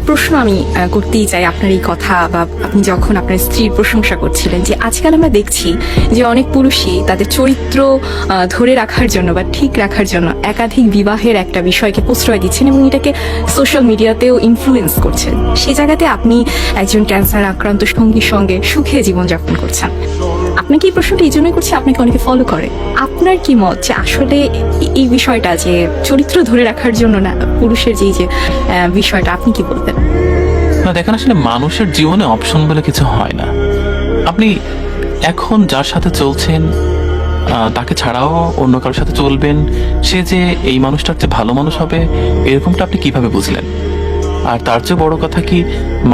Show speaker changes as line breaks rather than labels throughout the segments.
প্রশ্ন আমি করতেই চাই আপনার এই কথা, বা আপনি যখন আপনার স্ত্রীর প্রশংসা করছিলেন, যে আজকাল আমরা দেখছি যে অনেক পুরুষই তাদের চরিত্র ধরে রাখার জন্য বা ঠিক রাখার জন্য একাধিক বিবাহের একটা বিষয়কে প্রশ্রয় দিচ্ছেন এবং এটাকে সোশ্যাল মিডিয়াতেও ইনফ্লুয়েন্স করছেন। সেই জায়গাতে আপনি একজন ক্যান্সার আক্রান্ত সঙ্গীর সঙ্গে সুখে জীবনযাপন করছেন। আপনাকে এই প্রশ্নটা এই জন্যই করছি, আপনাকে অনেকে ফলো করে। আপনার কি মত যে আসলে এই বিষয়টা যে চরিত্র ধরে রাখার জন্য না পুরুষের যে বিষয়টা, আপনি কি বলবেন?
না দেখেন, আসলে মানুষের জীবনে অপশন বলে কিছু হয় না। আপনি এখন যার সাথে চলছেন তাকে ছাড়াও অন্য কারোর সাথে চলবেন, সে যে এই মানুষটার চেয়ে ভালো মানুষ হবে এরকমটা আপনি কিভাবে বুঝলেন? আর তার চেয়ে বড় কথা কি,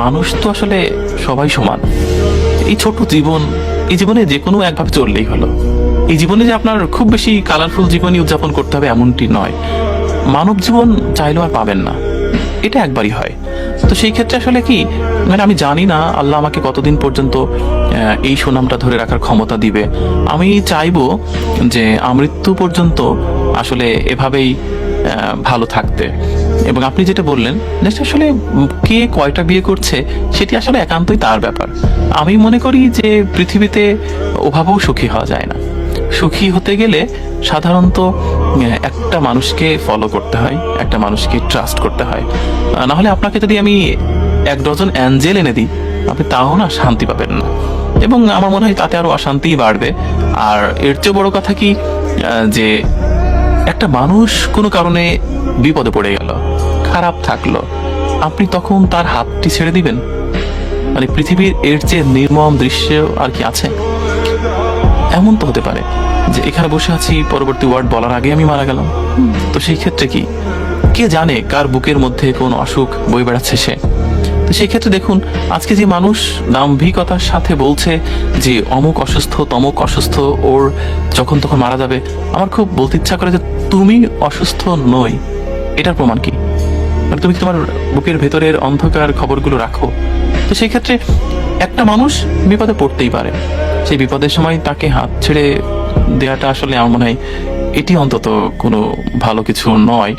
মানুষ তো আসলে সবাই সমান। এই ছোট জীবন, এই জীবনে যে কোনো একভাবে চললেই হলো। এই জীবনে যে আপনার খুব বেশি কালারফুল জীবনই উদযাপন করতে হবে এমনটি নয়। মানব জীবন চাইলেও আর পাবেন না, এটা একবারই হয়। তো সেই ক্ষেত্রে আসলে কি, মানে আমি জানি না আল্লাহ আমাকে কতদিন পর্যন্ত এই সুনামটা ধরে রাখার ক্ষমতা দিবে। আমি চাইবো যে আমৃত্যু পর্যন্ত আসলে এভাবেই ভালো থাকতে। এবং আপনি যেটা বললেন যে আসলে কে কয়টা বিয়ে করছে সেটি আসলে একান্তই তার ব্যাপার। আমি মনে করি যে পৃথিবীতে ওভাবেও সুখী হওয়া যায় না। সুখী হতে গেলে সাধারণত একটা মানুষকে ফলো করতে হয়, একটা মানুষকে ট্রাস্ট করতে হয়। না হলে আপনাকে যদি আমি 1 ডজন অ্যাঞ্জেল এনে দিই, আপনি তাও না শান্তি পাবেন না, এবং আমার মনে হয় তাতে আরো অশান্তিই বাড়বে। আর এর চেয়ে বড় কথা কি, যে একটা মানুষ কোনো কারণে বিপদে পড়ে গেল, খারাপ থাকলো, আপনি তখন তার হাতটি ছেড়ে দিবেন? মানে পৃথিবীর এর চেয়ে নির্মম দৃশ্য আর কি আছে? এমন তো হতে পারে যে এখানে বসে আছি, পরবর্তী ওয়ার্ড বলার আগে আমি মারা গেলাম। তো সেই ক্ষেত্রে কি, কে জানে কার বুকের মধ্যে কোন অসুখ বয়ে বেড়াচ্ছে সে? তো সেই ক্ষেত্রে দেখুন, আজকে যে মানুষ দাম্ভিকতার সাথে বলছে যে অমুক অসুস্থ, তমুক অসুস্থ, ওর যখন তখন মারা যাবে, আমার খুব বলতে ইচ্ছা করে যে তুমি অসুস্থ নই, এটার প্রমাণ কি? মানে তুমি তোমার বুকের ভেতরের অন্ধকার খবরগুলো রাখো। তো সেই ক্ষেত্রে একটা মানুষ বিপদে পড়তেই পারে, সেই বিপদের সময় তাকে হাত ছেড়ে দেওয়াটা আসলে আমার মনে হয় এটি অন্তত কোনো ভালো কিছু নয়।